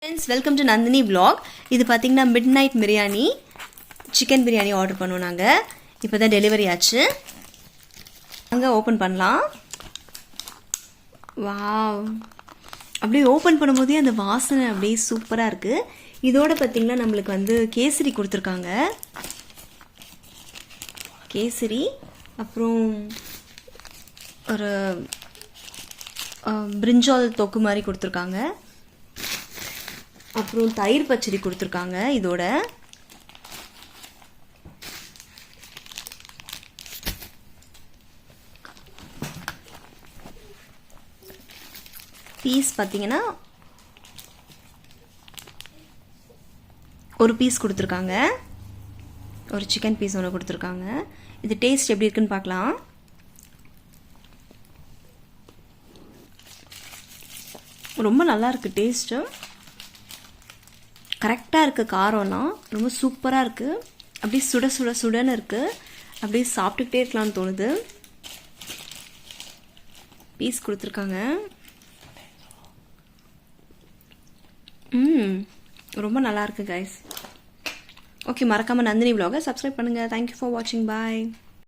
Friends, welcome to Nandini vlog. இது பாத்தீங்கன்னா midnight biryani chicken biryani order பண்ணோம் நாங்க. இப்போதான் டெலிவரி ஆச்சு. அங்க ஓபன் பண்ணலாம். வாவ். அப்படியே ஓபன் பண்ணும்போதே அந்த வாசனை அப்படியே சூப்பரா இருக்கு. இதோட பாத்தீங்கன்னா நமக்கு வந்து கேசரி கொடுத்திருக்காங்க. கேசரி அப்புறம் ஒரு பிரிஞ்சால் தொக்கு மாதிரி கொடுத்திருக்காங்க. அப்புறம் தயிர் பச்சடி கொடுத்துருக்காங்க. இதோட பீஸ் பார்த்தீங்கன்னா ஒரு பீஸ் கொடுத்துருக்காங்க. ஒரு சிக்கன் பீஸ் ஒன்று கொடுத்துருக்காங்க. இது டேஸ்ட் எப்படி இருக்குன்னு பார்க்கலாம். ரொம்ப நல்லா இருக்கு டேஸ்ட்டு. கரெக்டாக இருக்குது. காரம்லாம் ரொம்ப சூப்பராக இருக்குது. அப்படியே சுட சுட சுடன்னு இருக்குது. அப்படியே சாப்பிட்டுக்கிட்டே இருக்கலாம்னு தோணுது. பீஸ் கொடுத்துருக்காங்க. ரொம்ப நல்லா இருக்கு கைஸ். ஓகே, மறக்காமல் நந்தினி vlog-ஐ சப்ஸ்கிரைப் பண்ணுங்கள். தேங்க்யூ ஃபார் வாட்சிங். பாய்.